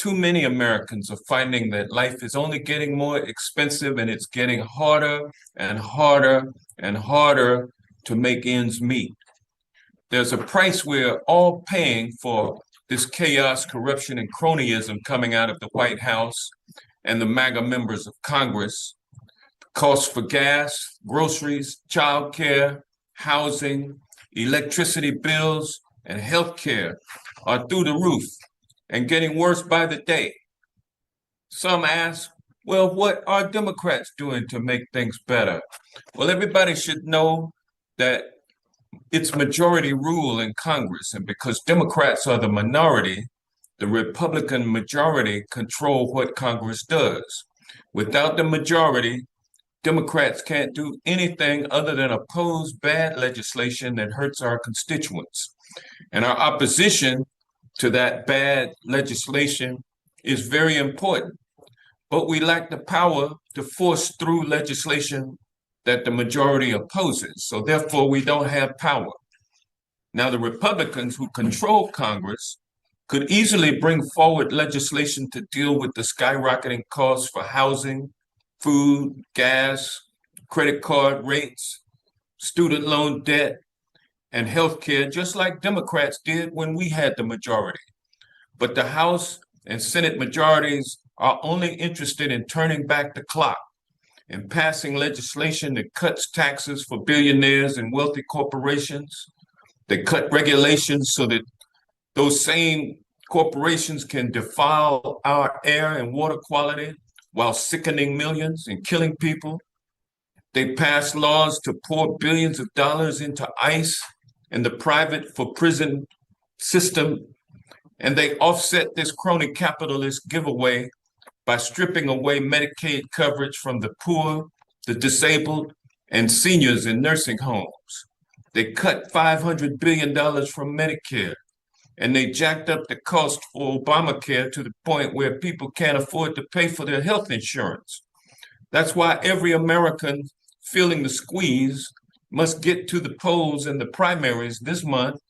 too many Americans are finding that life is only getting more expensive and it's getting harder and harder and harder to make ends meet. There's a price we're all paying for this chaos, corruption, and cronyism coming out of the White House and the MAGA members of Congress. Costs for gas, groceries, childcare, housing, electricity bills, and healthcare are through the roof and getting worse by the day. Some ask, well, what are Democrats doing to make things better? Well, everybody should know that it's majority rule in Congress, and because Democrats are the minority, the Republican majority control what Congress does. Without the majority, Democrats can't do anything other than oppose bad legislation that hurts our constituents. And our opposition to that bad legislation is very important. But we lack the power to force through legislation that the majority opposes. So therefore, we don't have power. Now, the Republicans who control Congress could easily bring forward legislation to deal with the skyrocketing costs for housing, food, gas, credit card rates, student loan debt, and healthcare, just like Democrats did when we had the majority. But the House and Senate majorities are only interested in turning back the clock and passing legislation that cuts taxes for billionaires and wealthy corporations. They cut regulations so that those same corporations can defile our air and water quality while sickening millions and killing people. They pass laws to pour billions of dollars into ICE and the private for prison system. And they offset this crony capitalist giveaway by stripping away Medicaid coverage from the poor, the disabled, and seniors in nursing homes. They cut $500 billion from Medicare, and they jacked up the cost for Obamacare to the point where people can't afford to pay for their health insurance. That's why every American feeling the squeeze must get to the polls in the primaries this month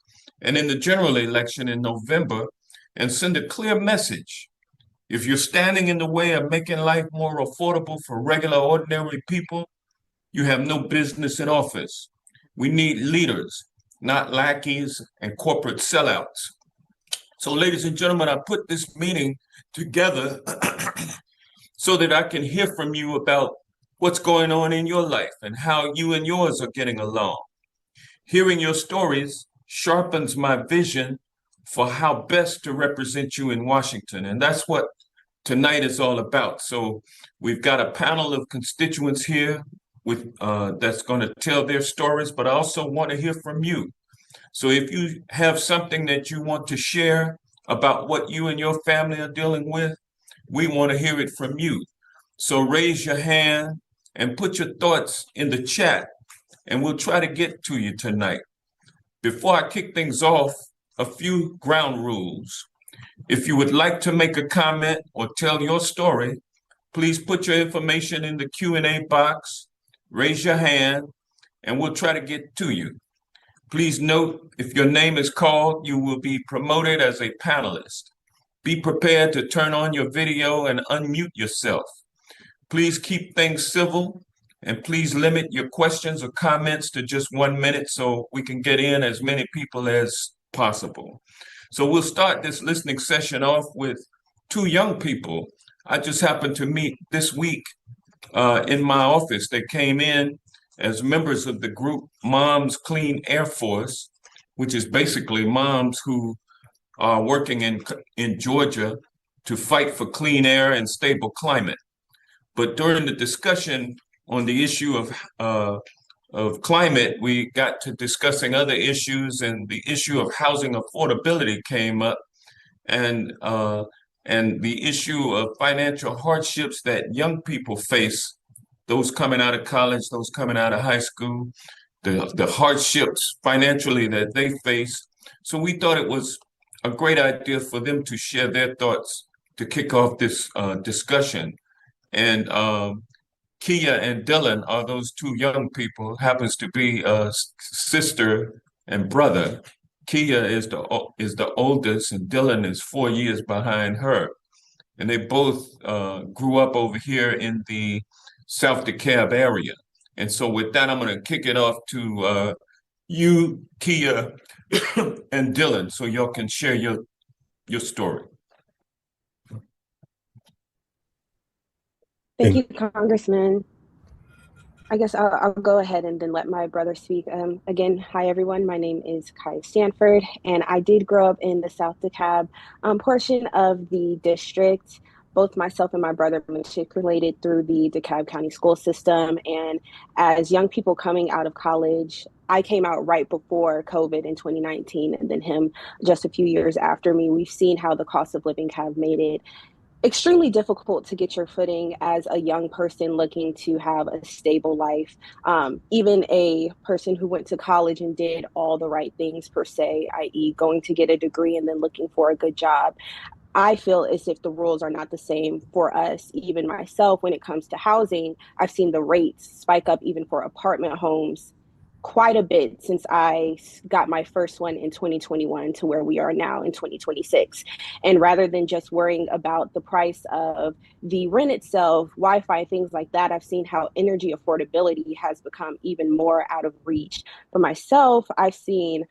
and in the general election in November and send a clear message. If you're standing in the way of making life more affordable for regular, ordinary people, you have no business in office. We need leaders, not lackeys and corporate sellouts. So, ladies and gentlemen, I put this meeting together so that I can hear from you about what's going on in your life and how you and yours are getting along. Hearing your stories sharpens my vision for how best to represent you in Washington. And that's what tonight is all about. So we've got a panel of constituents here with that's going to tell their stories, but I also want to hear from you. So if you have something that you want to share about what you and your family are dealing with, we want to hear it from you. So raise your hand and put your thoughts in the chat, and we'll try to get to you tonight. Before I kick things off, a few ground rules. If you would like to make a comment or tell your story, please put your information in the Q&A box, raise your hand, and we'll try to get to you. Please note, if your name is called, you will be promoted as a panelist. Be prepared to turn on your video and unmute yourself. Please keep things civil, and please limit your questions or comments to just 1 minute so we can get in as many people as possible. So we'll start this listening session off with two young people I just happened to meet this week in my office. They came in as members of the group Moms Clean Air Force, which is basically moms who are working in Georgia to fight for clean air and stable climate. But during the discussion on the issue of climate, we got to discussing other issues, and the issue of housing affordability came up, and the issue of financial hardships that young people face, those coming out of college, those coming out of high school, the hardships financially that they face. So we thought it was a great idea for them to share their thoughts to kick off this discussion. And Kia and Dylan are those two young people, happens to be a sister and brother. Kia is the oldest, and Dylan is 4 years behind her. and they both grew up over here in the South DeKalb area. And so with that, I'm going to kick it off to you, Kia, and Dylan, so y'all can share your story. Thank Thank you, Congressman. I guess I'll go ahead and then let my brother speak. Again, hi everyone. My name is Kai Stanford, and I did grow up in the South DeKalb portion of the district. Both myself and my brother matriculated through the DeKalb County school system. And as young people coming out of college, I came out right before COVID in 2019, and then him just a few years after me. We've seen how the cost of living have made it extremely difficult to get your footing as a young person looking to have a stable life. Even a person who went to college and did all the right things, per se, i.e., going to get a degree and then looking for a good job. I feel as if the rules are not the same for us. Even myself, when it comes to housing, I've seen the rates spike up even for apartment homes quite a bit since I got my first one in 2021 to where we are now in 2026. And rather than just worrying about the price of the rent itself, Wi-Fi, things like that, I've seen how energy affordability has become even more out of reach. For myself, I've seen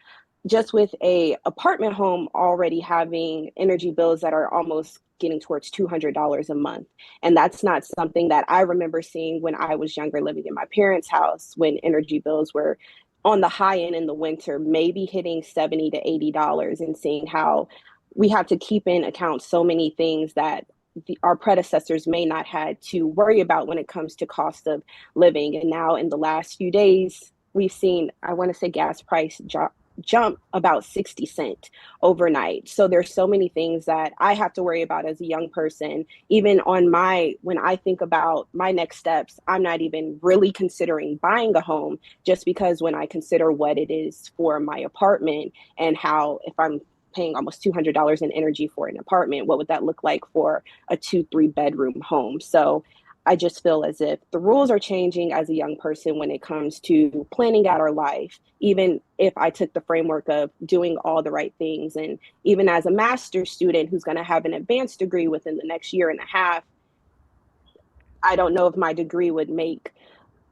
just with a apartment home already having energy bills that are almost getting towards $200 a month. And that's not something that I remember seeing when I was younger living in my parents' house, when energy bills were on the high end in the winter, maybe hitting $70 to $80, and seeing how we have to keep in account so many things that our predecessors may not had to worry about when it comes to cost of living. And now in the last few days, we've seen, I want to say, gas price jump about 60 cents overnight. So there's so many things that I have to worry about as a young person. Even on when I think about my next steps, I'm not even really considering buying a home, just because when I consider what it is for my apartment and how, if I'm paying almost $200 in energy for an apartment, what would that look like for a 2-3 bedroom home? So I just feel as if the rules are changing as a young person when it comes to planning out our life, even if I took the framework of doing all the right things. And even as a master's student who's going to have an advanced degree within the next year and a half, I don't know if my degree would make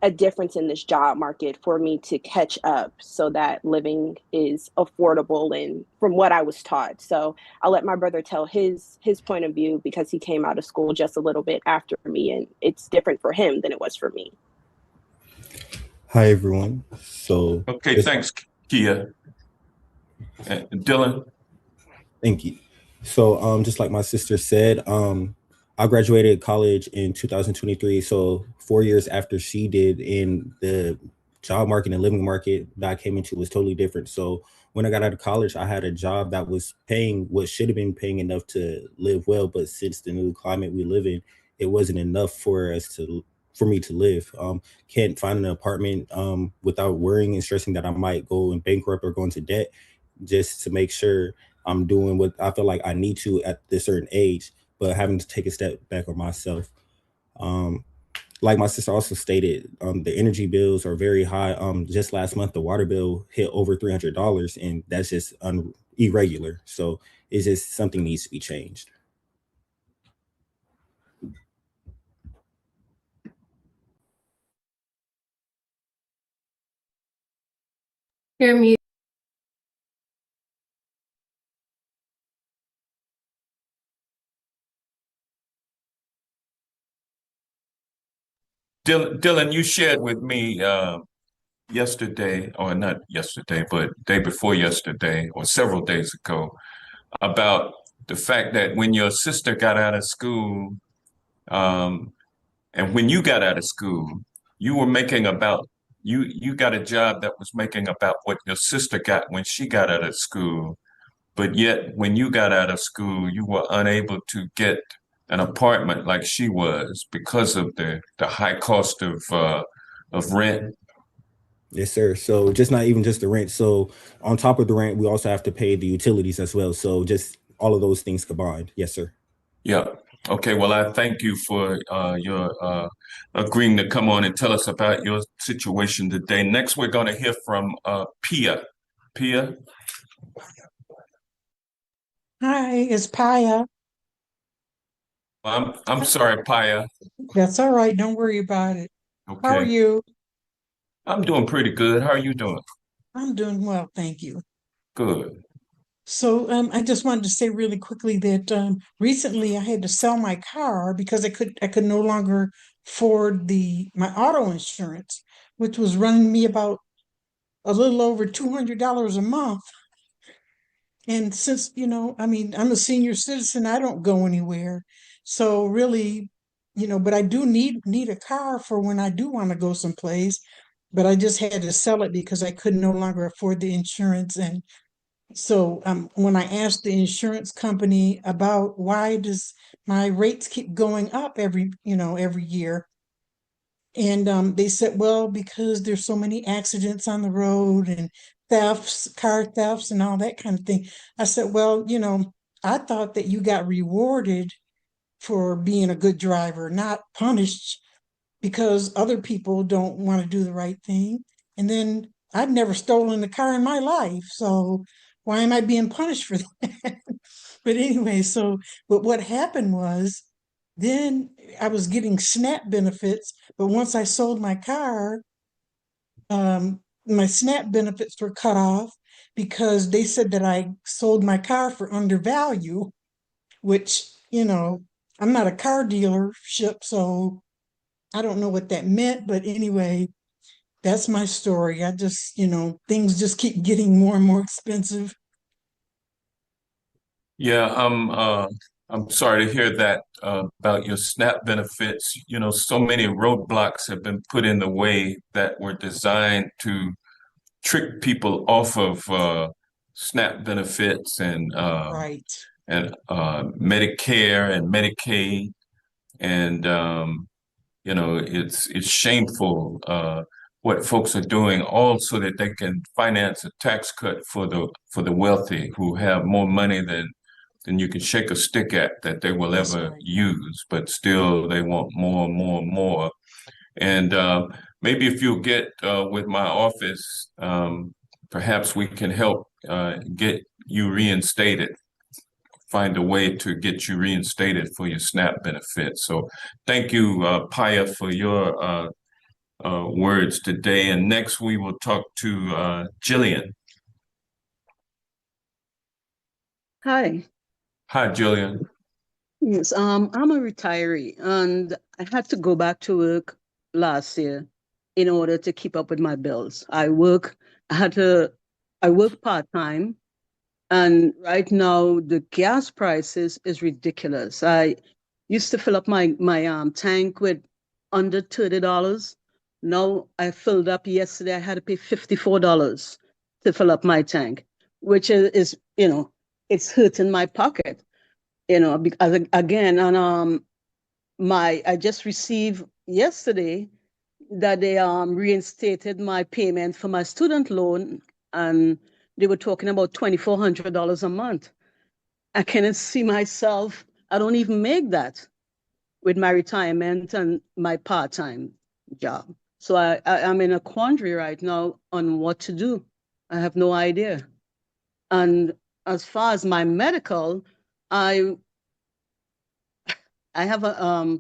a difference in this job market for me to catch up so that living is affordable and from what I was taught. So I'll let my brother tell his point of view, because he came out of school just a little bit after me, and it's different for him than it was for me. Hi everyone. So Okay, just thanks, Kia. Dylan, thank you. So just like my sister said, I graduated college in 2023. So 4 years after she did, in the job market and living market that I came into was totally different. So when I got out of college, I had a job that was paying what should have been paying enough to live well, but since the new climate we live in, it wasn't enough for me to live. Can't find an apartment without worrying and stressing that I might go and bankrupt or go into debt, just to make sure I'm doing what I feel like I need to at this certain age, but having to take a step back on myself. Um, like my sister also stated, the energy bills are very high. Just last month, the water bill hit over $300, and that's just irregular. So it's just something needs to be changed. You're mute. Dylan, you shared with me yesterday, or not yesterday, but day before yesterday, or several days ago, about the fact that when your sister got out of school, um, and when you got out of school, you were making about you got a job that was making about what your sister got when she got out of school. But yet, when you got out of school, you were unable to get an apartment like she was because of the high cost of rent. Yes, sir. So just not even just the rent. So on top of the rent, we also have to pay the utilities as well. So just all of those things combined. Yes, sir. Yeah. Okay. Well, I thank you for your agreeing to come on and tell us about your situation today. Next, we're going to hear from Pia. Pia. Hi, it's Paya. I'm sorry, Paya. That's all right. Don't worry about it. How are Okay. you? I'm doing pretty good. How are you doing? I'm doing well, thank you. Good. So I just wanted to say really quickly that recently I had to sell my car because I could no longer afford my auto insurance, which was running me about a little over $200 a month. And since, I mean, I'm a senior citizen, I don't go anywhere. So really, but I do need a car for when I do want to go someplace. But I just had to sell it because I could no longer afford the insurance. And so when I asked the insurance company about why does my rates keep going up every year, and they said, well, because there's so many accidents on the road and thefts, car thefts, and all that kind of thing. I said, well, I thought that you got rewarded for being a good driver, not punished because other people don't want to do the right thing. And then I've never stolen a car in my life. So why am I being punished for that? But anyway, but what happened was then I was getting SNAP benefits, but once I sold my car, my SNAP benefits were cut off because they said that I sold my car for undervalue, which, I'm not a car dealership, so I don't know what that meant. But anyway, that's my story. I just, things just keep getting more and more expensive. Yeah, I'm sorry to hear that about your SNAP benefits. You know, so many roadblocks have been put in the way that were designed to trick people off of SNAP benefits Right. and Medicare and Medicaid, and you know, it's shameful what folks are doing, all so that they can finance a tax cut for the wealthy who have more money than you can shake a stick at that they will That's ever right. use, but still they want more and more and more. And maybe if you'll get with my office, perhaps we can help get you reinstated, find a way to get you reinstated for your SNAP benefits. So thank you, Paya, for your words today. And next we will talk to Jillian. Hi. Hi, Jillian. Yes, I'm a retiree and I had to go back to work last year in order to keep up with my bills. I work part-time, and right now the gas prices is ridiculous. I used to fill up my tank with under $30. Now I filled up yesterday, I had to pay $54 to fill up my tank, which is it's hurting my pocket. Because again, and I just received yesterday that they reinstated my payment for my student loan, and they were talking about $2,400 a month. I cannot see myself. I don't even make that with my retirement and my part-time job. So I'm in a quandary right now on what to do. I have no idea. And as far as my medical, I I have a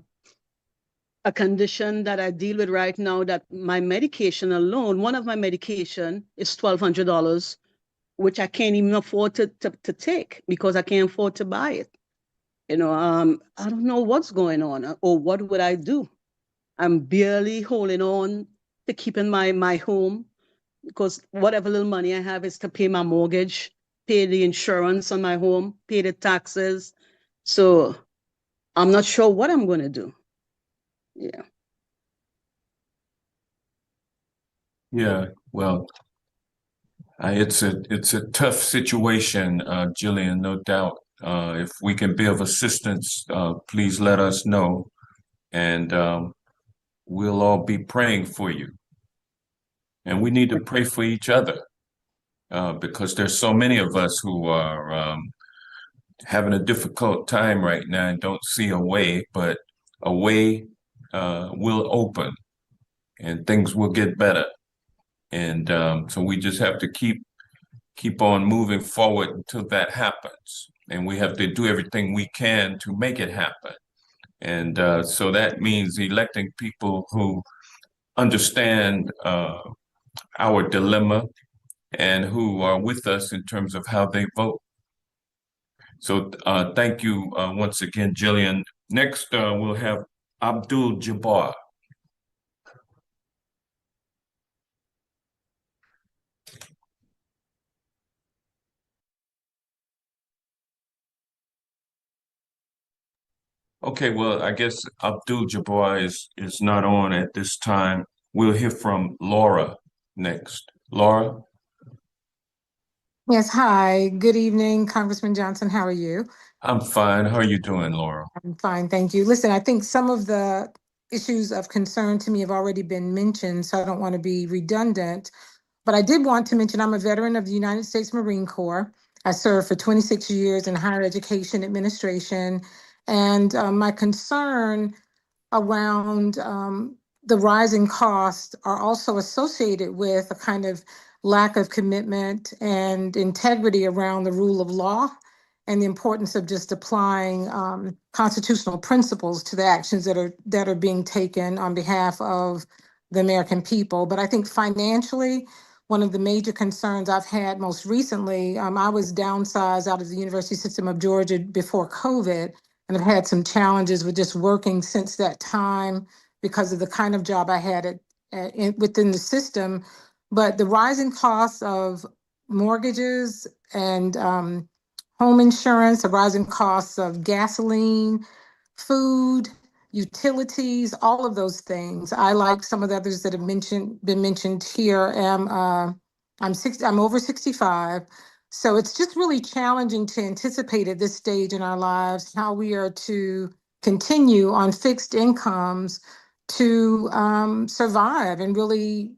condition that I deal with right now that my medication alone, one of my medication is $1,200, which I can't even afford to take because I can't afford to buy it. I don't know what's going on or what would I do. I'm barely holding on to keeping my home because whatever little money I have is to pay my mortgage, pay the insurance on my home, pay the taxes. So I'm not sure what I'm going to do. Yeah. Yeah, well, it's a tough situation, Jillian, no doubt. If we can be of assistance, please let us know, and we'll all be praying for you. And we need to pray for each other because there's so many of us who are having a difficult time right now and don't see a way, but a way will open and things will get better. And so we just have to keep on moving forward until that happens. And we have to do everything we can to make it happen. And so that means electing people who understand our dilemma and who are with us in terms of how they vote. So thank you once again, Jillian. Next, we'll have Abdul Jabbar. Okay, well, I guess Abdul Jabbar is not on at this time. We'll hear from Laura next. Laura? Yes, hi. Good evening, Congressman Johnson. How are you? I'm fine. How are you doing, Laura? I'm fine, thank you. Listen, I think some of the issues of concern to me have already been mentioned, so I don't want to be redundant. But I did want to mention I'm a veteran of the United States Marine Corps. I served for 26 years in higher education administration. And my concern around the rising costs are also associated with a kind of lack of commitment and integrity around the rule of law and the importance of just applying constitutional principles to the actions that are being taken on behalf of the American people. But I think financially, one of the major concerns I've had most recently, I was downsized out of the University System of Georgia before COVID, and I've had some challenges with just working since that time because of the kind of job I had within the system. But the rising costs of mortgages and home insurance, the rising costs of gasoline, food, utilities, all of those things. I, like some of the others that have been mentioned here, I'm over 65. So it's just really challenging to anticipate at this stage in our lives how we are to continue on fixed incomes to survive and really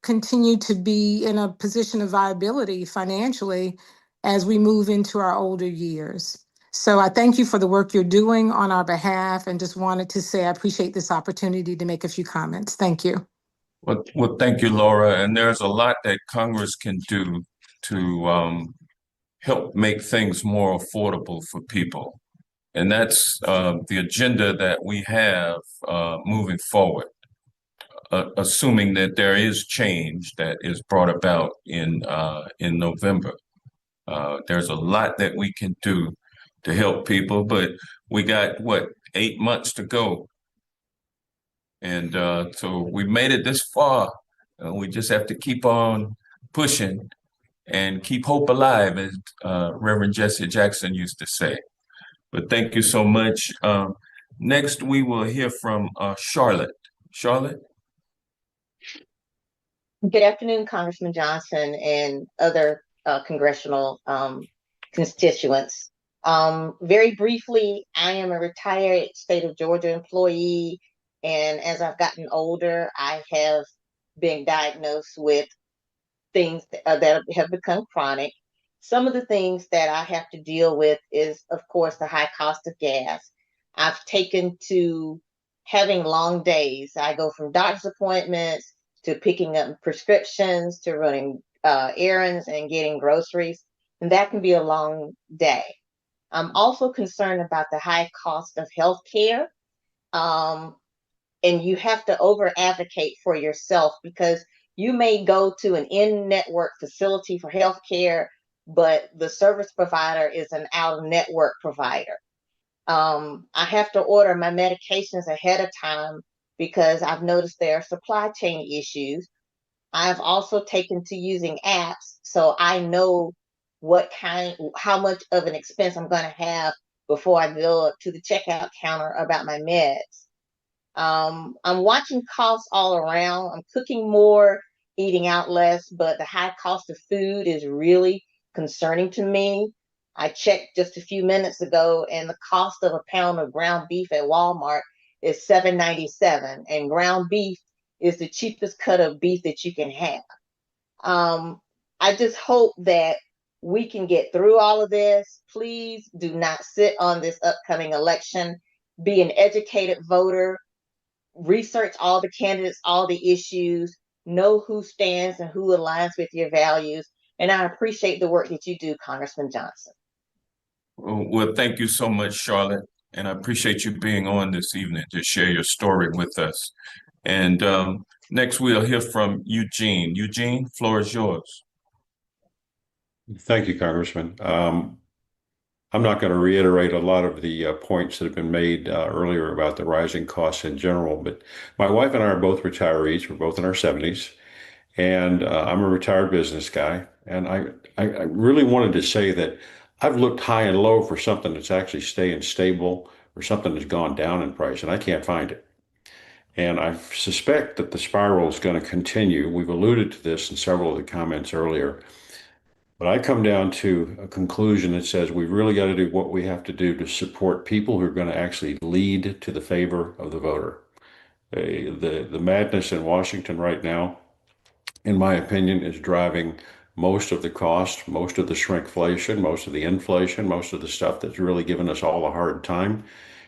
continue to be in a position of viability financially as we move into our older years. So I thank you for the work you're doing on our behalf, and just wanted to say I appreciate this opportunity to make a few comments. Thank you. Well, thank you, Laura. And there's a lot that Congress can do to help make things more affordable for people. And that's the agenda that we have moving forward, assuming that there is change that is brought about in November. There's a lot that we can do to help people, but we got, what, 8 months to go. And so we made it this far. We just have to keep on pushing and keep hope alive, as Reverend Jesse Jackson used to say. But thank you so much. Next, we will hear from Charlotte. Charlotte? Good afternoon, Congressman Johnson and other congressional constituents. Very briefly, I am a retired state of Georgia employee, and as I've gotten older, I have been diagnosed with things that have become chronic. Some of the things that I have to deal with is, of course, the high cost of gas. I've taken to having long days. I go from doctor's appointments to picking up prescriptions to running errands and getting groceries, and that can be a long day. I'm also concerned about the high cost of health care. And you have to over advocate for yourself, because you may go to an in-network facility for health care, but the service provider is an out-of-network provider. I have to order my medications ahead of time because I've noticed there are supply chain issues. I've also taken to using apps, so I know how much of an expense I'm going to have before I go up to the checkout counter about my meds. I'm watching costs all around. I'm cooking more, eating out less, but the high cost of food is really concerning to me. I checked just a few minutes ago, and the cost of a pound of ground beef at Walmart is $7.97, and ground beef is the cheapest cut of beef that you can have. I just hope that we can get through all of this. Please do not sit on this upcoming election. Be an educated voter. Research all the candidates, all the issues, know who stands and who aligns with your values. And I appreciate the work that you do, Congressman Johnson. Well, thank you so much, Charlotte. and I appreciate you being on this evening to share your story with us. And next, we'll hear from Eugene. Eugene, floor is yours. Thank you, Congressman. I'm not going to reiterate a lot of the points that have been made earlier about the rising costs in general, but my wife and I are both retirees. We're both in our 70s, and I'm a retired business guy. And I really wanted to say that I've looked high and low for something that's actually staying stable or something that's gone down in price, and I can't find it. And I suspect that the spiral is going to continue. We've alluded to this in several of the comments earlier. But I come down to a conclusion that says we've really got to do what we have to do to support people who are going to actually lead to the favor of the voter. The madness in Washington right now, in my opinion, is driving most of the cost, most of the shrinkflation, most of the inflation, most of the stuff that's really given us all a hard time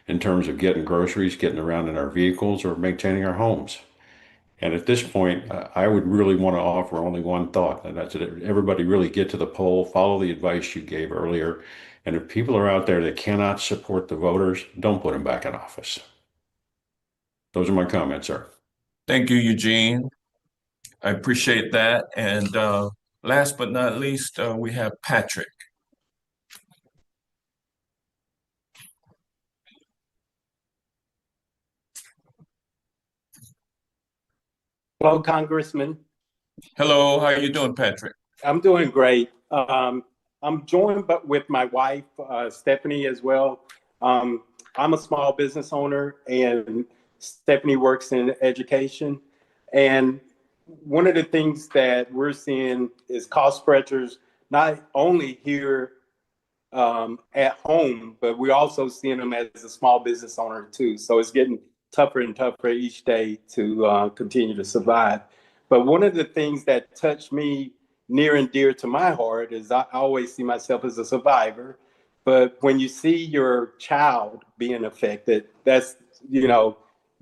in terms of getting groceries, getting around in our vehicles, or maintaining our homes. And at this point, I would really want to offer only one thought, and that's that everybody really get to the poll, follow the advice you gave earlier. And if people are out there that cannot support the voters, don't put them back in office. Those are my comments, sir. Thank you, Eugene. I appreciate that. And last but not least, we have Patrick. Hello, Congressman. Hello, how are you doing, Patrick? I'm doing great. I'm joined with my wife, Stephanie, as well. I'm a small business owner, and Stephanie works in education. And one of the things that we're seeing is cost pressures, not only here at home, but we're also seeing them as a small business owner too. So it's getting tougher and tougher each day to continue to survive. But one of the things that touched me near and dear to my heart is I always see myself as a survivor. But when you see your child being affected, that's,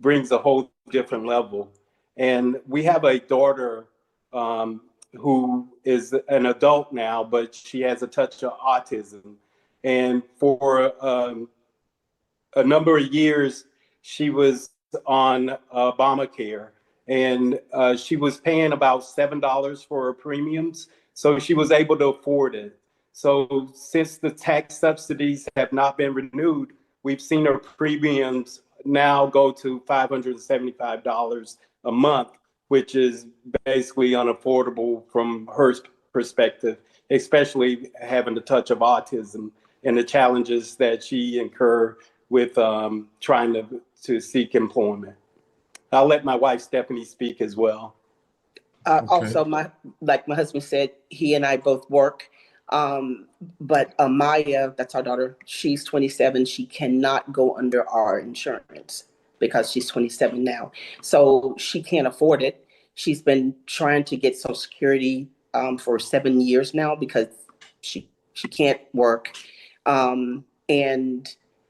brings a whole different level. And we have a daughter who is an adult now, but she has a touch of autism. And for a number of years, she was on Obamacare, and she was paying about $7 for her premiums. So she was able to afford it. So since the tax subsidies have not been renewed, we've seen her premiums now go to $575 a month, which is basically unaffordable from her perspective, especially having the touch of autism and the challenges that she incurred with trying to seek employment. I'll let my wife Stephanie speak as well. Okay. Also, like my husband said, he and I both work. But Maya, that's our daughter, she's 27. She cannot go under our insurance because she's 27 now. So she can't afford it. She's been trying to get Social Security for 7 years now because she can't work. And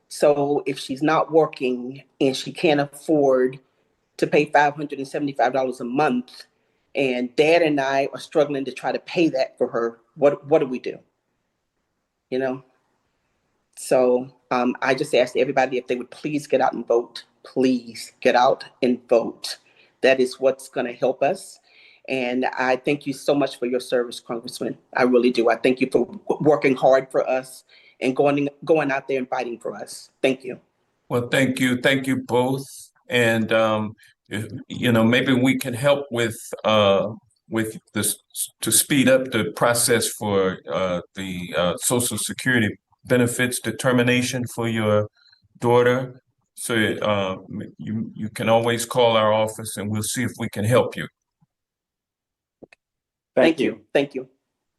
so if she's not working and she can't afford to pay $575 a month, and Dad and I are struggling to try to pay that for her, what do we do? So I just asked everybody if they would please get out and vote. Please get out and vote. That is what's going to help us. And I thank you so much for your service, Congressman. I really do. I thank you for working hard for us and going out there and fighting for us. Thank you. Well, thank you. Thank you both. And, maybe we can help with this to speed up the process for the Social Security benefits determination for your daughter. So you can always call our office and we'll see if we can help you. Thank you. Thank you.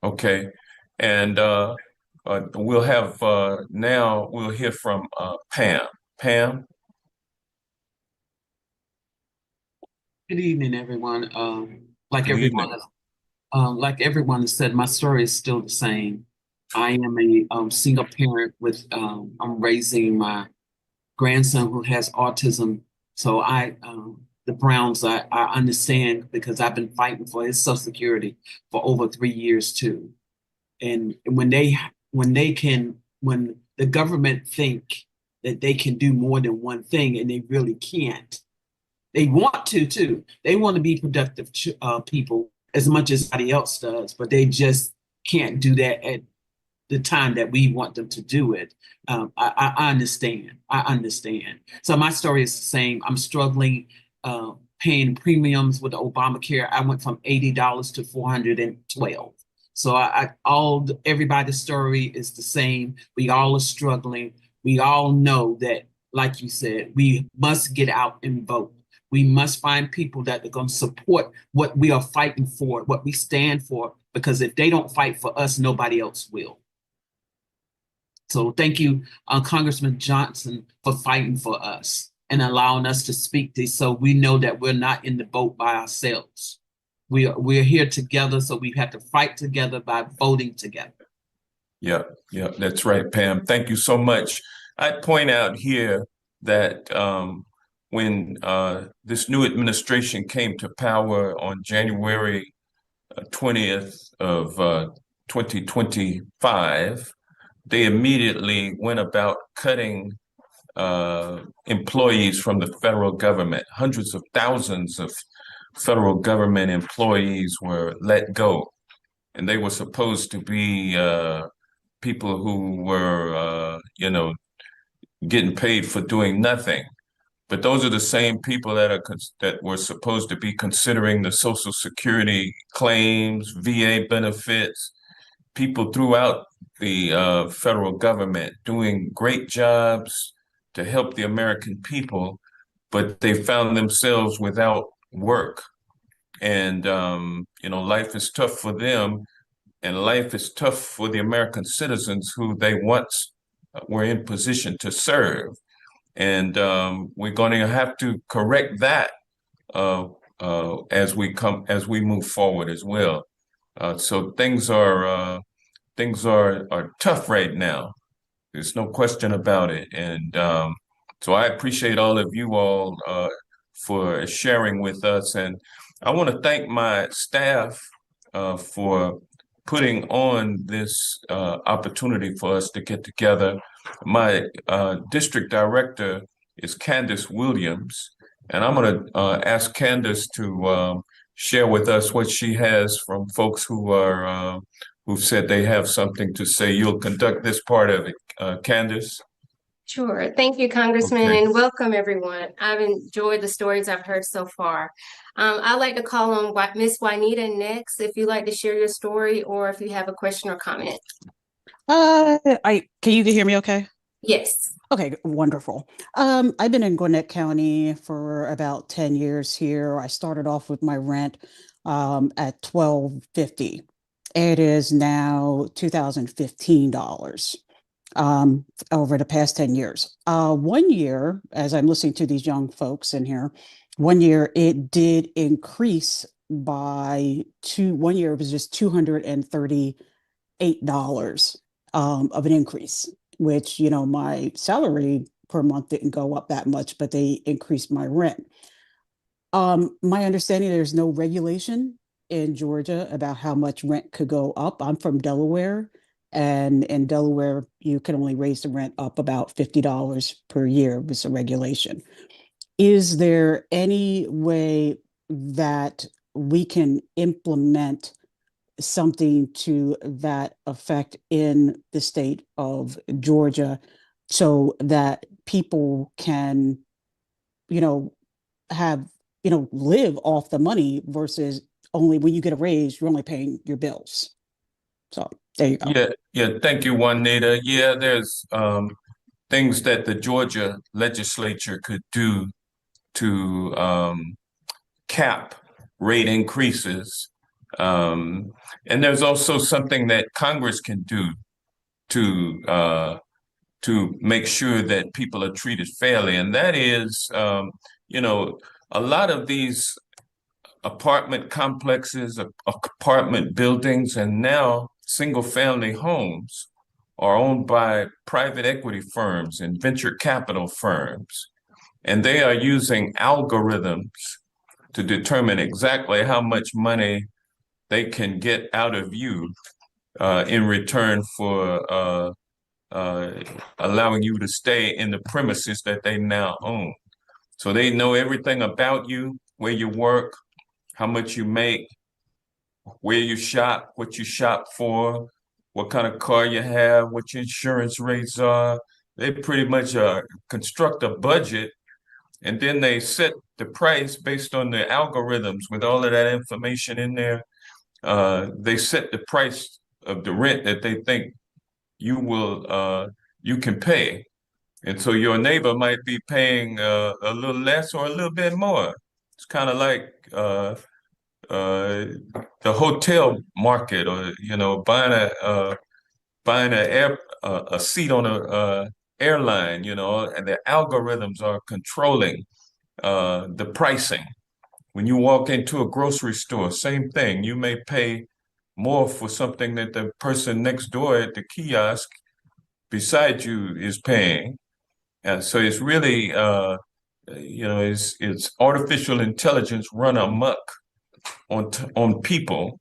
Okay. And we'll have now we'll hear from Pam. Pam. Good evening, everyone. Like Good evening. everyone has said, my story is still the same. I am a single parent with I'm raising my grandson who has autism. So the Browns, I understand because I've been fighting for his Social Security for over 3 years too. And when the government think that they can do more than one thing, and they really can't. They want to too. They want to be productive people as much as somebody else does, but they just can't do that at the time that we want them to do it. I understand. I understand. So my story is the same. I'm struggling paying premiums with Obamacare. I went from $80 to $412. So everybody's story is the same. We all are struggling. We all know that, like you said, we must get out and vote. We must find people that are going to support what we are fighting for, what we stand for, because if they don't fight for us, nobody else will. So thank you, Congressman Johnson, for fighting for us and allowing us to speak this, so we know that we're not in the boat by ourselves. We're here together, so we have to fight together by voting together. Yeah, that's right, Pam. Thank you so much. I'd point out here that when this new administration came to power on January 20th of 2025, they immediately went about cutting employees from the federal government. Hundreds of thousands of federal government employees were let go, and they were supposed to be people who were, getting paid for doing nothing. But those are the same people that were supposed to be considering the Social Security claims, VA benefits, people throughout the federal government doing great jobs to help the American people, but they found themselves without work. And, life is tough for them, and life is tough for the American citizens who they once were in position to serve. And we're going to have to correct that as we move forward as well. So things are tough right now. There's no question about it. And so I appreciate all of you all for sharing with us. And I want to thank my staff for putting on this opportunity for us to get together. My district director is Candace Williams, and I'm going to ask Candace to share with us what she has from folks who've said they have something to say. You'll conduct this part of it, Candace. Sure. Thank you, Congressman, Okay. and welcome everyone. I've enjoyed the stories I've heard so far. I'd like to call on Miss Juanita next, if you'd like to share your story or if you have a question or comment. Can you hear me okay? Yes. Okay, wonderful. I've been in Gwinnett County for about 10 years here. I started off with my rent at $12.50. It is now $2015 over the past 10 years. 1 year, as I'm listening to these young folks in here, 1 year it did increase by 1 year it was just $238 of an increase, which, my salary per month didn't go up that much, but they increased my rent. My understanding, there's no regulation in Georgia about how much rent could go up. I'm from Delaware, and in Delaware, you can only raise the rent up about $50 per year with a regulation. Is there any way that we can implement something to that effect in the state of Georgia so that people can, live off the money versus only when you get a raise, you're only paying your bills? So there you go. Yeah. Thank you, Juanita. Yeah, there's things that the Georgia legislature could do to cap rate increases. And there's also something that Congress can do to make sure that people are treated fairly. And that is, a lot of these apartment complexes, apartment buildings, and now single-family homes are owned by private equity firms and venture capital firms. And they are using algorithms to determine exactly how much money they can get out of you in return for uh, allowing you to stay in the premises that they now own. So they know everything about you, where you work, how much you make, where you shop, what you shop for, what kind of car you have, what your insurance rates are. They pretty much construct a budget, and then they set the price based on the algorithms with all of that information in there. They set the price of the rent that they think you can pay. And so your neighbor might be paying a little less or a little bit more. It's kind of like uh, the hotel market, or buying a seat on a airline. And the algorithms are controlling the pricing. When you walk into a grocery store, same thing. You may pay more for something that the person next door at the kiosk beside you is paying. And so it's really, it's artificial intelligence run amok on people.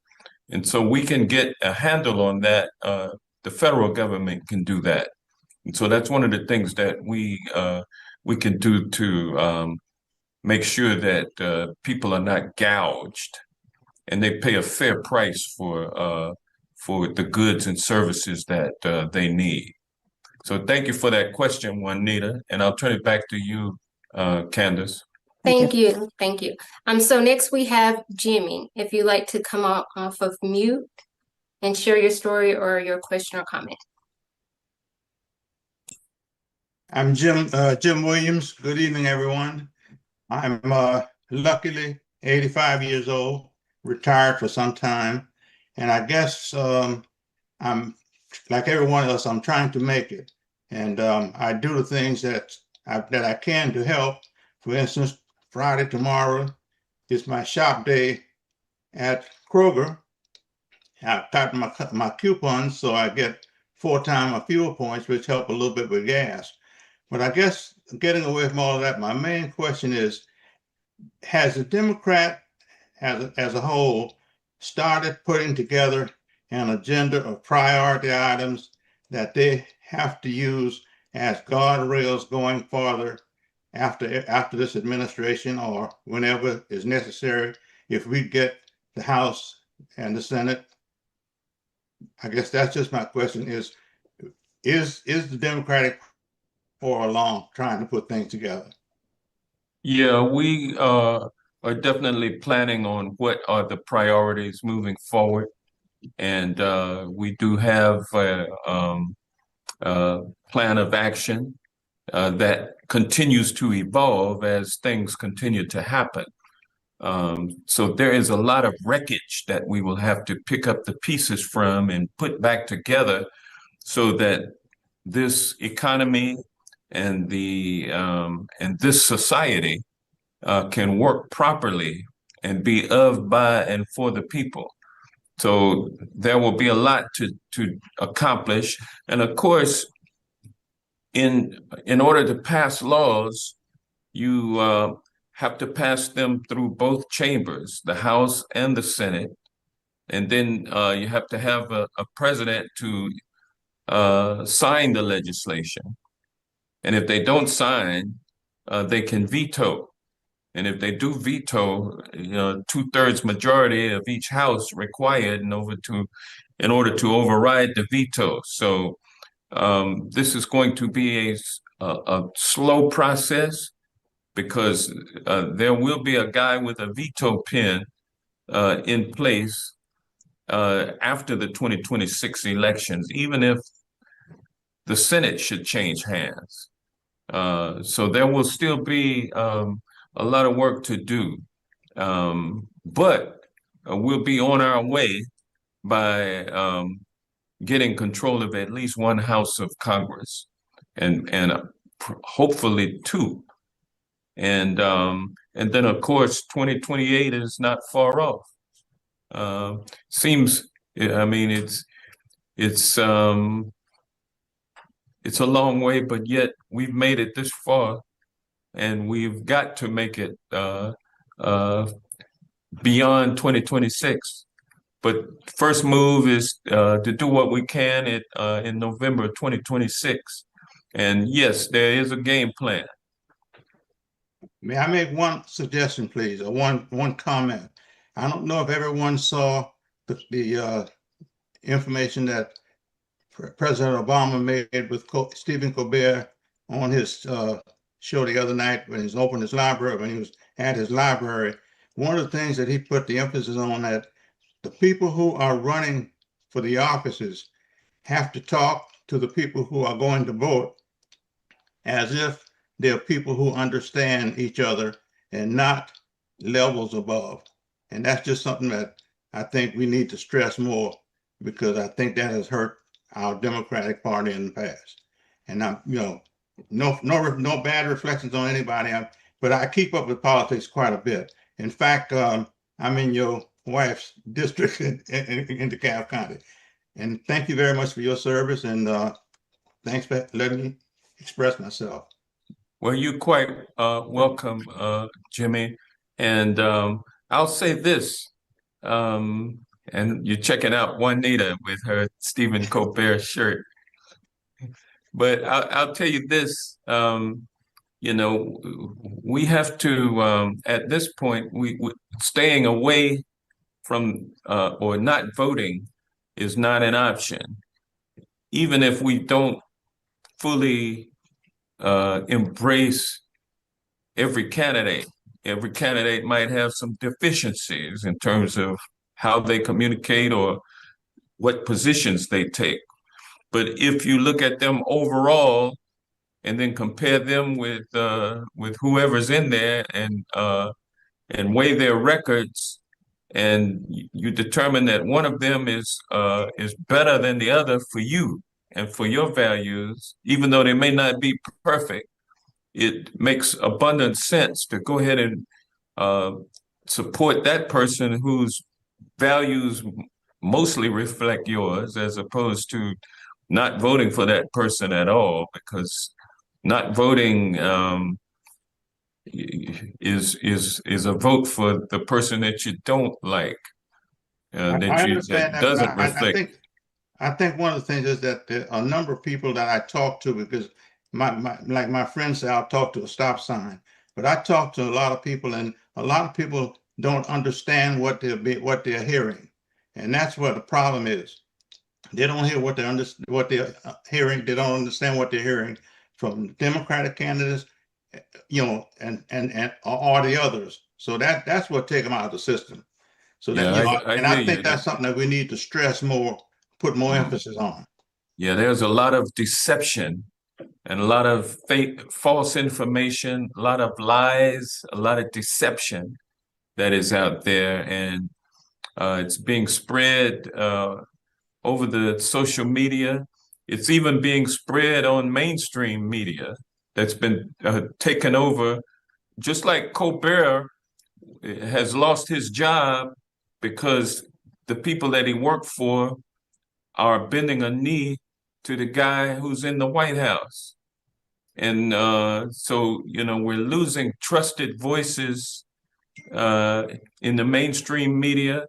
And so we can get a handle on that. The federal government can do that. And so that's one of the things that we can do to make sure that people are not gouged and they pay a fair price for the goods and services that they need. So thank you for that question, Juanita, and I'll turn it back to you, Candace. Thank you. Thank you. So next we have Jimmy. If you'd like to come off of mute and share your story or your question or comment. I'm Jim Williams. Good evening, everyone. I'm luckily 85 years old, retired for some time, and I guess I'm like everyone else. I'm trying to make it, and I do the things that I can to help. For instance, Friday tomorrow is my shop day at Kroger. I've gotten my coupons, so I get 4 times my fuel points, which help a little bit with gas. But I guess getting away from all of that, my main question is, has the Democrat as a whole started putting together an agenda of priority items that they have to use as guardrails going farther after this administration, or whenever is necessary, if we get the House and the Senate? I guess that's just my question, is the Democratic or along trying to put things together? Yeah, we are definitely planning on what are the priorities moving forward. And we do have a plan of action that continues to evolve as things continue to happen. So there is a lot of wreckage that we will have to pick up the pieces from and put back together so that this economy and this society can work properly and be of, by, and for the people. So there will be a lot to accomplish. And of course, in order to pass laws, you have to pass them through both chambers, the House and the Senate. And then you have to have a president to sign the legislation. And if they don't sign, they can veto. And if they do veto, 2/3 majority of each house required in order to override the veto. So this is going to be a slow process, because there will be a guy with a veto pen in place after the 2026 elections, even if the Senate should change hands. So there will still be a lot of work to do, but we'll be on our way by getting control of at least one house of Congress, and hopefully 2. And then of course 2028 is not far off. Seems, I mean, it's a long way, but yet we've made it this far, and we've got to make it beyond 2026 But first move is to do what we can in November 2026. And yes, there is a game plan. May I make one suggestion, please, or one comment? I don't know if everyone saw the information that President Obama made with Stephen Colbert on his show the other night when he opened his library, when he was at his library. One of the things that he put the emphasis on, that the people who are running for the offices have to talk to the people who are going to vote as if they're people who understand each other and not levels above. And that's just something that I think we need to stress more, because I think that has hurt our Democratic Party in the past. And I'm, no bad reflections on anybody, but I keep up with politics quite a bit. In fact, I'm in your wife's district in DeKalb County. And thank you very much for your service, and thanks for letting me express myself. Well, you're quite welcome, Jimmy. And I'll say this, and you're checking out Juanita with her Stephen Colbert shirt. But I'll tell you this, we have to, at this point, we staying away from or not voting is not an option. Even if we don't fully embrace every candidate. Every candidate might have some deficiencies in terms of how they communicate or what positions they take. But if you look at them overall and then compare them with whoever's in there and weigh their records, and you determine that one of them is better than the other for you and for your values, even though they may not be perfect, it makes abundant sense to go ahead and support that person whose values mostly reflect yours, as opposed to not voting for that person at all, because not voting is a vote for the person that you don't like, that doesn't reflect. I think one of the things is that there are a number of people that I talk to, because like my friends say, I'll talk to a stop sign, but I talk to a lot of people, and a lot of people don't understand what they're hearing, and that's what the problem is. They don't hear what they're hearing. They don't understand what they're hearing from Democratic candidates, and or the others. So that's what take them out of the system. So that I think that's something that we need to stress more, put more emphasis on. Yeah, there's a lot of deception and a lot of fake, false information, a lot of lies, a lot of deception that is out there, and it's being spread over the social media. It's even being spread on mainstream media that's been taken over, just like Colbert has lost his job because the people that he worked for are bending a knee to the guy who's in the White House. And so, we're losing trusted voices in the mainstream media,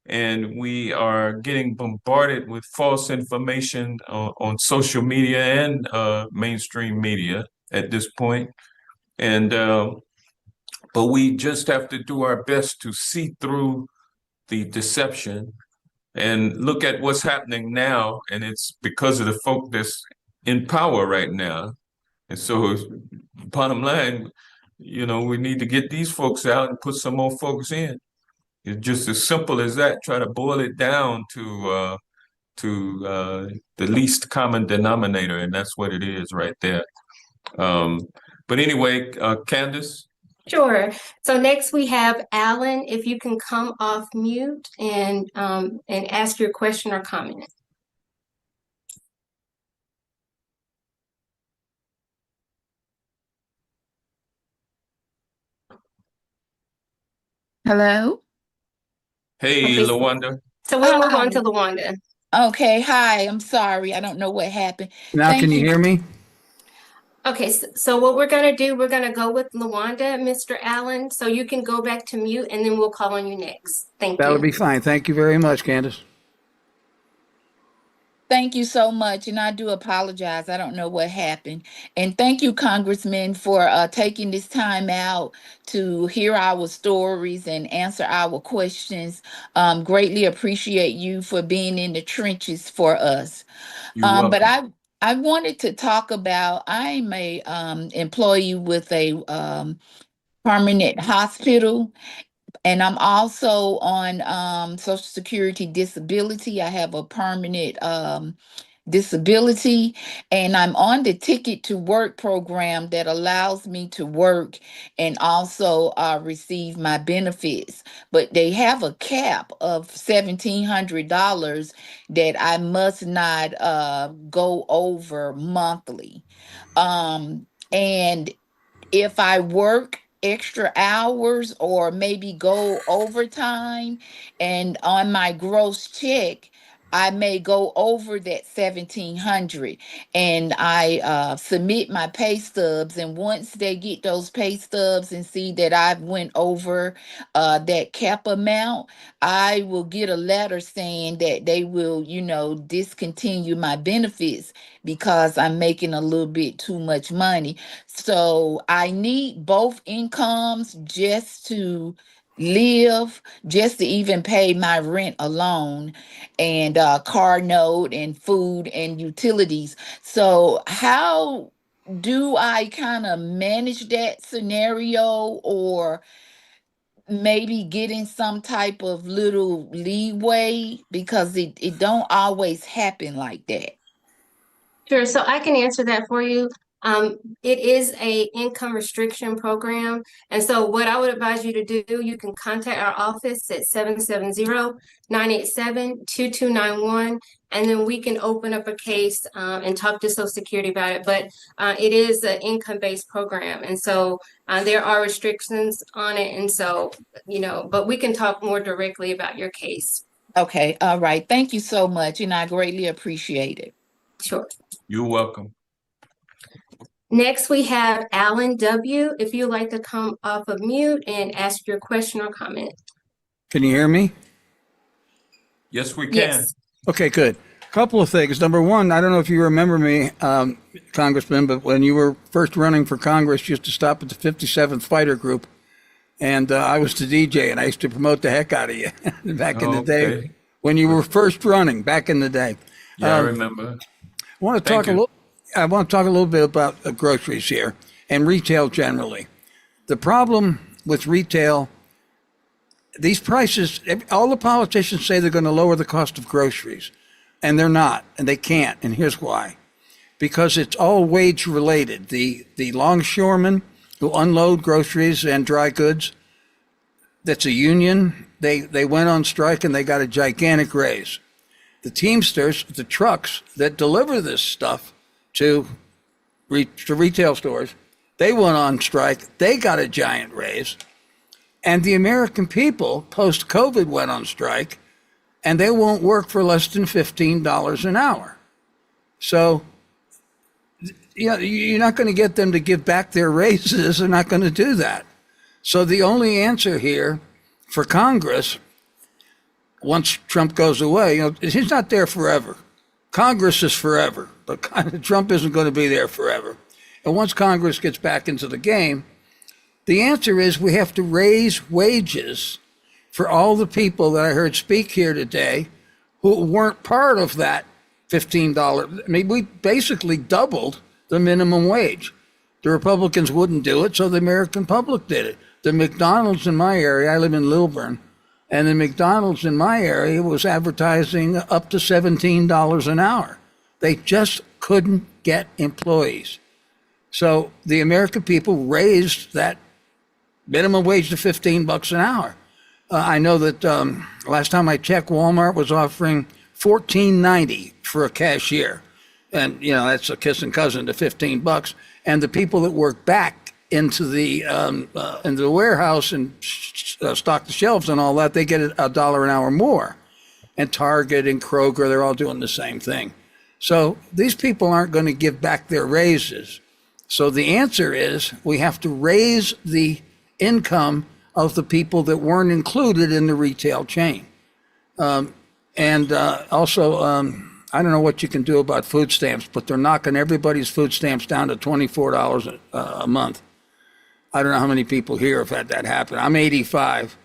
and we are getting bombarded with false information on social media and mainstream media at this point. And but we just have to do our best to see through the deception and look at what's happening now. And it's because of the folk that's in power right now. And so bottom line, we need to get these folks out and put some more folks in. It's just as simple as that. Try to boil it down to the least common denominator, and that's what it is right there. But anyway, Candace? Sure. So next we have Alan. If you can come off mute and ask your question or comment. Hello? Hey, Okay. LaWanda. So we'll move on to LaWanda. Okay, hi, I'm sorry. I don't know what happened. Now, Thank can you hear me? Okay, so what we're gonna do, we're gonna go with Lawanda, Mr. Allen, so you can go back to mute and then we'll call on you next. Thank That'll you. be fine. Thank you very much, Candace. Thank you so much, and I do apologize. I don't know what happened. And thank you, Congressman, for taking this time out to hear our stories and answer our questions. Greatly appreciate you for being in the trenches for us. You're But welcome. I wanted to talk about, I'm a employee with a permanent hospital, and I'm also on Social Security disability. I have a permanent disability, and I'm on the Ticket to Work program that allows me to work and also receive my benefits. But they have a cap of $1,700 that I must not go over monthly. And if I work extra hours or maybe go overtime and on my gross check, I may go over that 1,700, and I submit my pay stubs. And once they get those pay stubs and see that I've went over that cap amount, I will get a letter saying that they will, discontinue my benefits because I'm making a little bit too much money. So I need both incomes just to live, just to even pay my rent alone, and car note and food and utilities. So how do I kind of manage that scenario, or maybe getting some type of little leeway, because it don't always happen like that? Sure, so I can answer that for you. It is a income restriction program. And so what I would advise you to do, you can contact our office at 770-987-2291, and then we can open up a case and talk to Social Security about it. But it is an income-based program. And so there are restrictions on it. And so, but we can talk more directly about your case. Okay, all right. Thank you so much, and I greatly appreciate it. Sure. You're welcome. Next, we have Alan W. If you'd like to come off of mute and ask your question or comment. Can you hear me? Yes, we can. Yes. Okay, good. Couple of things. Number one, I don't know if you remember me, Congressman, but when you were first running for Congress, you used to stop at the 57th Fighter Group, and I was the DJ, and I used to promote the heck out of you back in the day Okay. when you were first running back in the day. Yeah, I remember. I want to Thank talk a little bit about groceries here and retail generally. The problem with retail, these prices, all the politicians say they're going to lower the cost of groceries, and they're not, and they can't. And here's why: because it's all wage related. The longshoremen who unload groceries and dry goods, that's a union. They went on strike and they got a gigantic raise. The Teamsters, the trucks that deliver this stuff to retail stores, they went on strike. They got a giant raise. And the American people, post-COVID, went on strike, and they won't work for less than $15 an hour. So, you're not going to get them to give back their raises. They're not going to do that. So the only answer here for Congress, once Trump goes away, he's not there forever. Congress is forever, but Trump isn't going to be there forever. And once Congress gets back into the game, the answer is we have to raise wages for all the people that I heard speak here today who weren't part of that $15. I mean, we basically doubled the minimum wage. The Republicans wouldn't do it, so the American public did it. The McDonald's in my area, I live in Lilburn, and the McDonald's in my area was advertising up to $17 an hour. They just couldn't get employees. So the American people raised that minimum wage to $15 an hour. I know that last time I checked, Walmart was offering $14.90 for a cashier. And, that's a kissing cousin to $15. And the people that work back into the warehouse and stock the shelves and all that, they get $1 an hour more. And Target and Kroger, they're all doing the same thing. So these people aren't going to give back their raises. So the answer is we have to raise the income of the people that weren't included in the retail chain. Also, I don't know what you can do about food stamps, but they're knocking everybody's food stamps down to $24 a month. I don't know how many people here have had that happen. I'm 85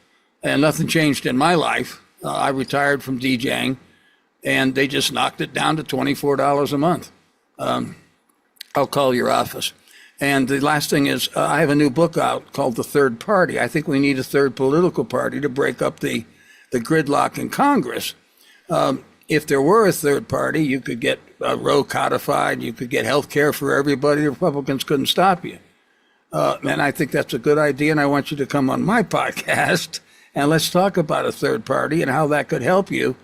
and nothing changed in my life. I retired from DJing and they just knocked it down to $24 a month. I'll call your office. And the last thing is, I have a new book out called The Third Party. I think we need a third political party to break up the gridlock in Congress. If there were a third party, you could get Roe codified, you could get health care for everybody. The Republicans couldn't stop you. And I think that's a good idea, and I want you to come on my podcast, and let's talk about a third party and how that could help you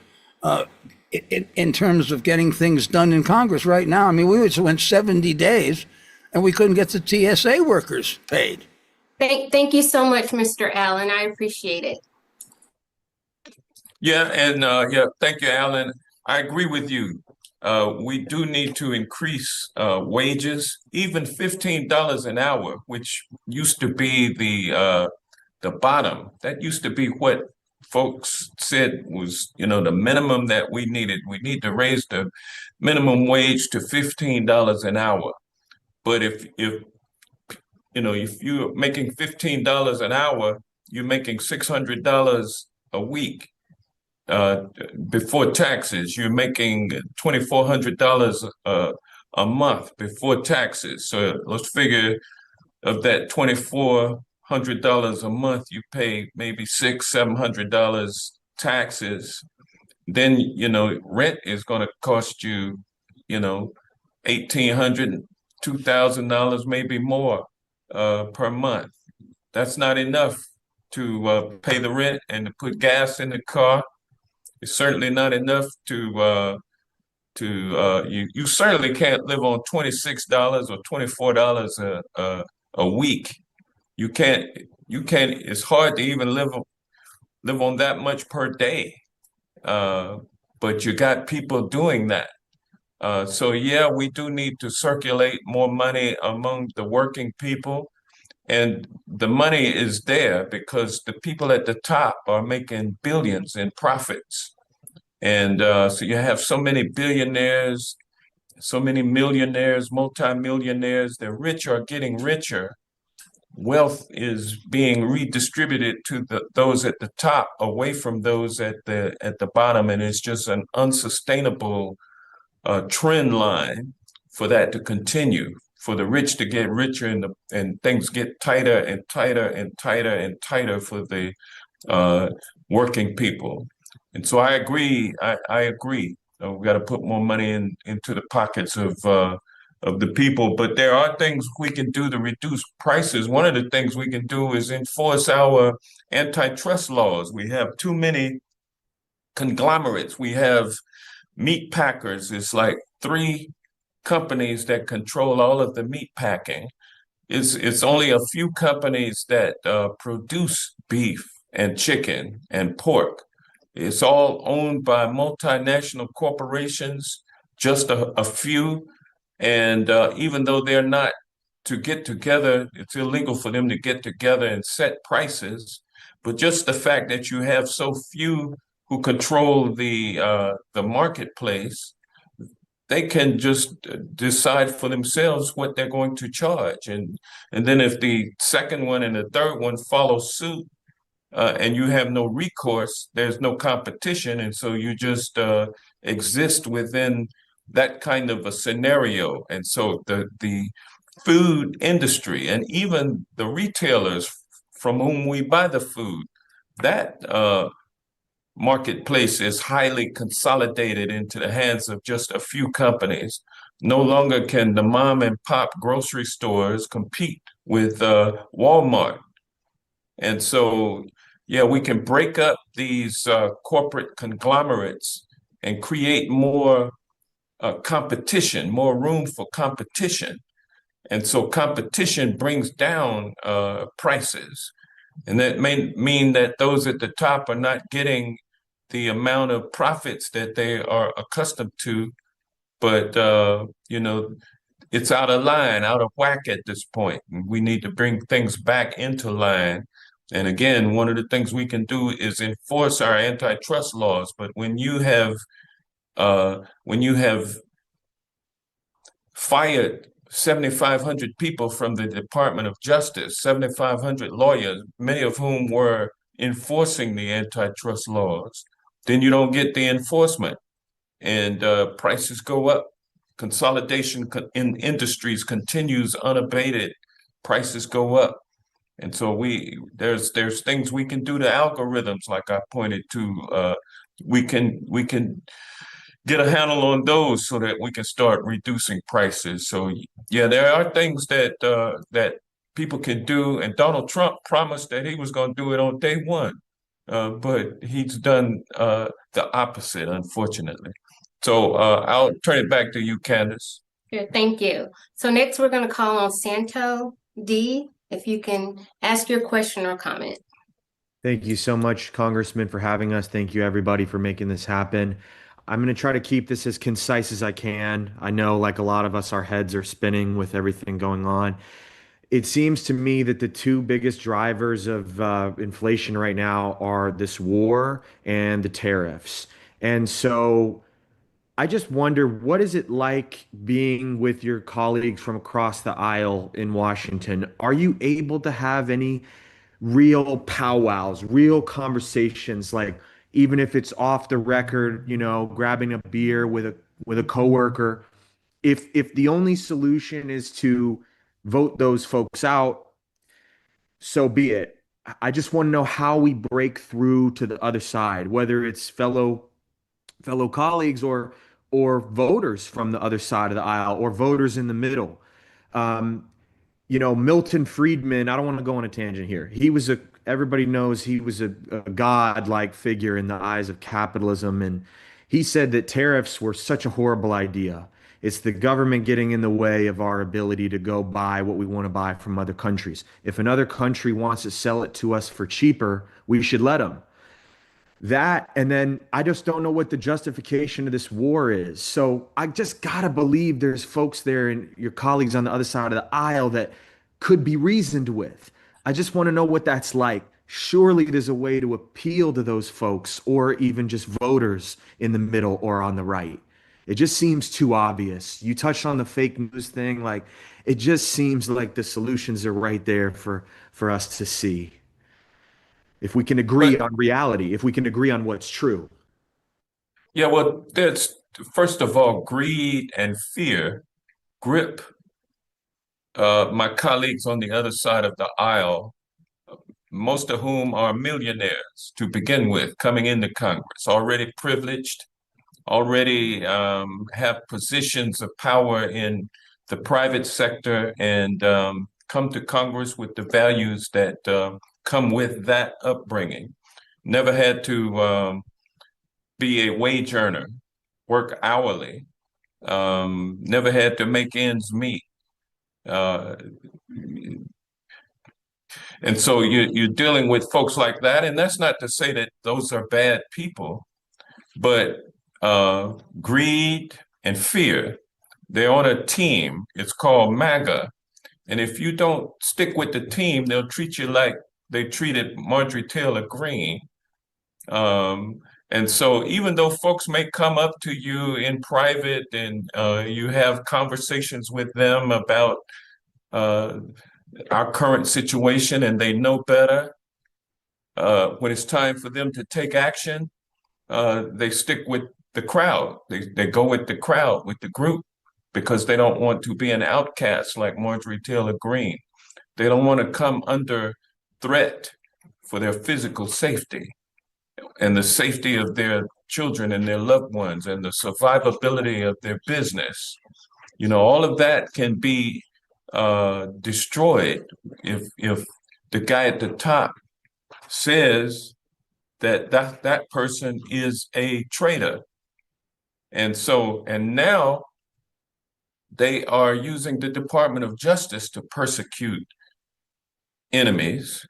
in terms of getting things done in Congress right now. I mean, we went 70 days, and we couldn't get the TSA workers paid. Thank you so much, Mr. Allen. I appreciate it. Yeah, and thank you, Alan. I agree with you. We do need to increase wages, even $15 an hour, which used to be the bottom. That used to be what folks said was, the minimum that we needed. We need to raise the minimum wage to $15 an hour. But if you're making $15 an hour, you're making $600 a week. Before taxes, you're making $2,400 a month before taxes. So let's figure of that $2,400 a month, you pay maybe $600-700 taxes. Then rent is going to cost you, $1,800, $2,000, maybe more per month. That's not enough to pay the rent and to put gas in the car. It's certainly not enough you certainly can't live on $26 or $24 a week. You can't, it's hard to even live on that much per day. But you got people doing that. So yeah, we do need to circulate more money among the working people. And the money is there because the people at the top are making billions in profits. And so you have so many billionaires, so many millionaires, multimillionaires. The rich are getting richer. Wealth is being redistributed to those at the top away from those at the bottom. And it's just an unsustainable trend line for that to continue. For the rich to get richer and things get tighter and tighter and tighter and tighter for the working people. And so I agree. I agree. We got to put more money into the pockets of the people. But there are things we can do to reduce prices. One of the things we can do is enforce our antitrust laws. We have too many conglomerates. We have meat packers. It's like 3 companies that control all of the meat packing. It's only a few companies that produce beef and chicken and pork. It's all owned by multinational corporations, just a few. And even though they're not to get together, it's illegal for them to get together and set prices. But just the fact that you have so few who control the marketplace, they can just decide for themselves what they're going to charge. And then if the second one and the third one follow suit, and you have no recourse, there's no competition. And so you just exist within that kind of a scenario. And so the food industry and even the retailers from whom we buy the food, that marketplace is highly consolidated into the hands of just a few companies. No longer can the mom and pop grocery stores compete with Walmart. And so, yeah, we can break up these corporate conglomerates and create more competition, more room for competition. And so competition brings down prices. And that may mean that those at the top are not getting the amount of profits that they are accustomed to. But, it's out of line, out of whack at this point. And we need to bring things back into line. And again, one of the things we can do is enforce our antitrust laws. But when you have fired 7,500 people from the Department of Justice, 7,500 lawyers, many of whom were enforcing the antitrust laws, then you don't get the enforcement, and prices go up. Consolidation in industries continues unabated. Prices go up. And so there's things we can do to algorithms, like I pointed to. We can get a handle on those so that we can start reducing prices. So yeah, there are things that that people can do. And Donald Trump promised that he was going to do it on day one, but he's done the opposite, unfortunately. So I'll turn it back to you, Candace. Good, thank you. So next we're going to call on Santo D. If you can ask your question or comment. Thank you so much, Congressman, for having us. Thank you, everybody, for making this happen. I'm going to try to keep this as concise as I can. I know, like a lot of us, our heads are spinning with everything going on. It seems to me that the two biggest drivers of inflation right now are this war and the tariffs. And so I just wonder, what is it like being with your colleagues from across the aisle in Washington? Are you able to have any real powwows, real conversations, like even if it's off the record, grabbing a beer with a coworker? If the only solution is to vote those folks out, so be it. I just want to know how we break through to the other side, whether it's fellow colleagues or voters from the other side of the aisle or voters in the middle. Milton Friedman, I don't want to go on a tangent here. Everybody knows he was a god-like figure in the eyes of capitalism. And he said that tariffs were such a horrible idea. It's the government getting in the way of our ability to go buy what we want to buy from other countries. If another country wants to sell it to us for cheaper, we should let them. That, and then I just don't know what the justification of this war is. So I just gotta believe there's folks there and your colleagues on the other side of the aisle that could be reasoned with. I just want to know what that's like. Surely there's a way to appeal to those folks, or even just voters in the middle or on the right. It just seems too obvious. You touched on the fake news thing. Like, it just seems like the solutions are right there for us to see. If we can agree on reality, if we can agree on what's true. Yeah, well, there's, first of all, greed and fear grip my colleagues on the other side of the aisle, most of whom are millionaires to begin with, coming into Congress, already privileged, already have positions of power in the private sector, and come to Congress with the values that come with that upbringing. Never had to be a wage earner, work hourly, never had to make ends meet. And so you're dealing with folks like that. And that's not to say that those are bad people, but greed and fear, they're on a team. It's called MAGA. And if you don't stick with the team, they'll treat you like they treated Marjorie Taylor Greene. And so even though folks may come up to you in private and you have conversations with them about our current situation, and they know better, when it's time for them to take action, they stick with the crowd. They go with the crowd, with the group, because they don't want to be an outcast like Marjorie Taylor Greene. They don't want to come under threat for their physical safety and the safety of their children and their loved ones and the survivability of their business. All of that can be destroyed if the guy at the top says that person is a traitor. And now they are using the Department of Justice to persecute enemies.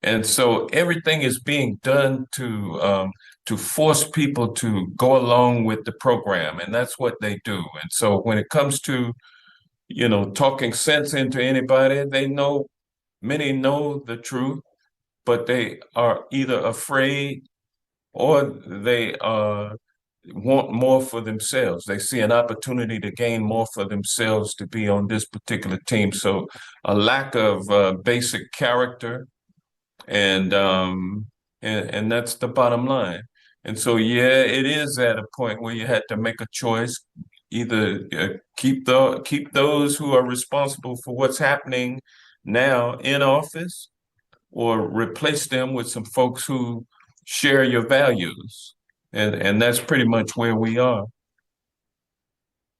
And so everything is being done to force people to go along with the program, and that's what they do. And so when it comes to talking sense into anybody. Many know the truth, but they are either afraid or they want more for themselves. They see an opportunity to gain more for themselves to be on this particular team. So a lack of basic character, and that's the bottom line. And so, yeah, it is at a point where you had to make a choice: either keep those who are responsible for what's happening now in office, or replace them with some folks who share your values. And that's pretty much where we are.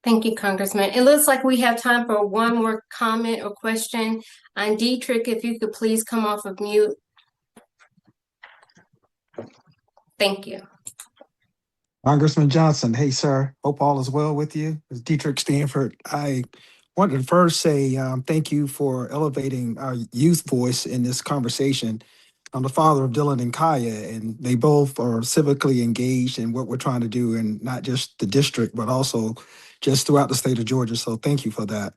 Thank you, Congressman. It looks like we have time for one more comment or question. And Dietrich, if you could please come off of mute. Thank you. Congressman Johnson, hey, sir. Hope all is well with you. It's Dietrich Stanford. I wanted to first say thank you for elevating our youth voice in this conversation. I'm the father of Dylan and Kaya, and they both are civically engaged in what we're trying to do, and not just the district, but also just throughout the state of Georgia. So thank you for that.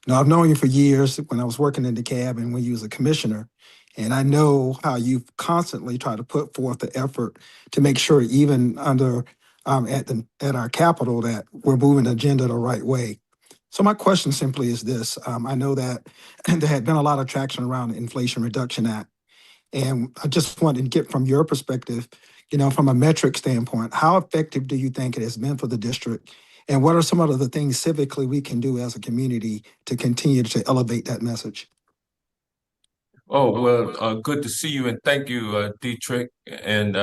I've known you for years when I was working in the cab and when you was a commissioner, and I know how you've constantly tried to put forth the effort to make sure, even under at our capital, that we're moving the agenda the right way. So my question simply is this: I know that there had been a lot of traction around the Inflation Reduction Act, and I just wanted to get from your perspective, from a metric standpoint, how effective do you think it has been for the district? And what are some of the things civically we can do as a community to continue to elevate that message? Oh, well, good to see you, and thank you, Dietrich. And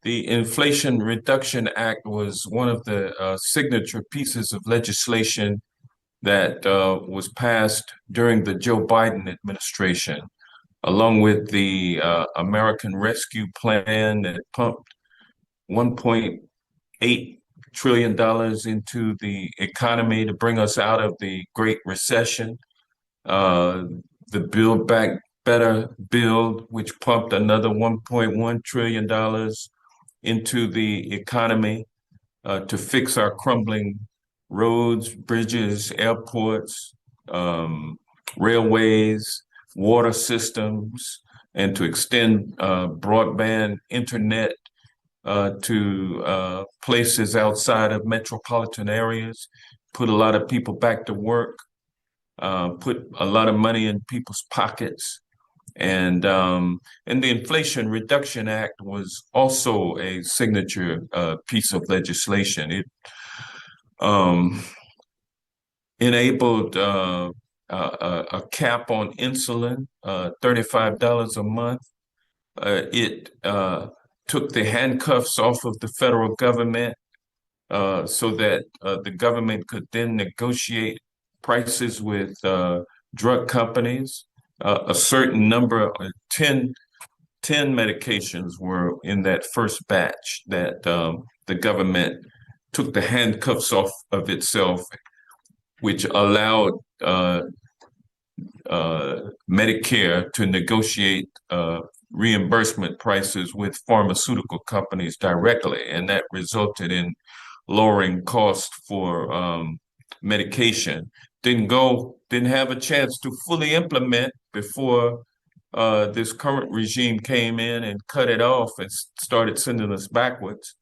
the Inflation Reduction Act was one of the signature pieces of legislation that was passed during the Joe Biden administration, along with the American Rescue Plan that pumped $1.8 trillion into the economy to bring us out of the Great Recession. The Build Back Better bill, which pumped another $1.1 trillion into the economy to fix our crumbling roads, bridges, airports, railways, water systems, and to extend broadband internet to places outside of metropolitan areas, put a lot of people back to work, put a lot of money in people's pockets. And the Inflation Reduction Act was also a signature piece of legislation. It enabled a cap on insulin, $35 a month. It took the handcuffs off of the federal government so that the government could then negotiate prices with drug companies. A certain number, 10 medications were in that first batch that the government took the handcuffs off of itself, which allowed Medicare to negotiate reimbursement prices with pharmaceutical companies directly, and that resulted in lowering costs for medication. Didn't have a chance to fully implement before this current regime came in and cut it off and started sending us backwards.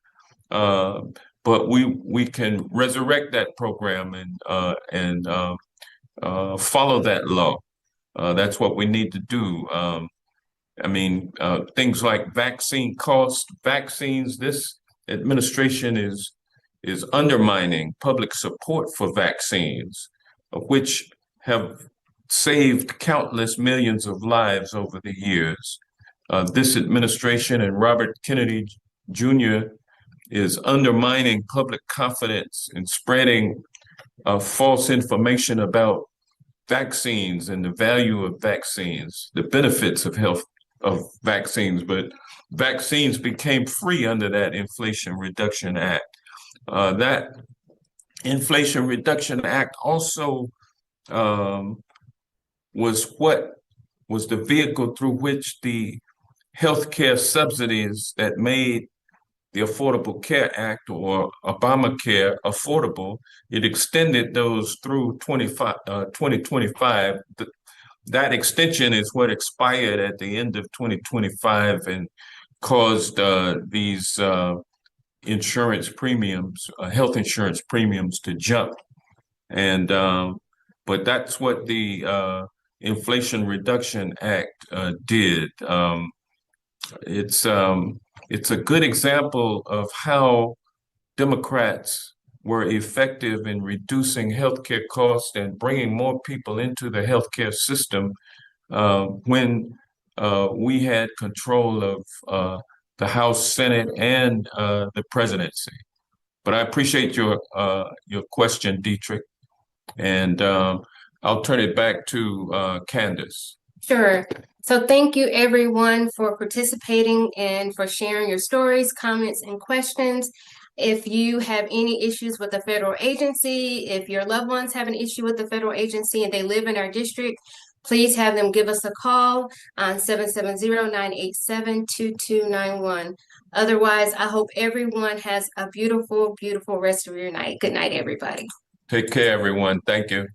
But we can resurrect that program and follow that law. That's what we need to do. Things like vaccine costs, vaccines. This administration is undermining public support for vaccines, which have saved countless millions of lives over the years. This administration and Robert Kennedy Jr. is undermining public confidence and spreading false information about vaccines and the value of vaccines, the benefits of health of vaccines. But vaccines became free under that Inflation Reduction Act. That Inflation Reduction Act also was the vehicle through which the healthcare subsidies that made the Affordable Care Act, or Obamacare Affordable. It extended those through 2025. That extension is what expired at the end of 2025 and caused these insurance premiums, health insurance premiums to jump. And but that's what the Inflation Reduction Act did. It's a good example of how Democrats were effective in reducing healthcare costs and bringing more people into the healthcare system when we had control of the House, Senate, and the presidency. But I appreciate your question, Dietrich, and I'll turn it back to Candace. Sure. So thank you everyone for participating and for sharing your stories, comments, and questions. If you have any issues with a federal agency, if your loved ones have an issue with the federal agency and they live in our district, please have them give us a call on 770-987-2291. Otherwise, I hope everyone has a beautiful, beautiful rest of your night. Good night, everybody. Take care, everyone. Thank you.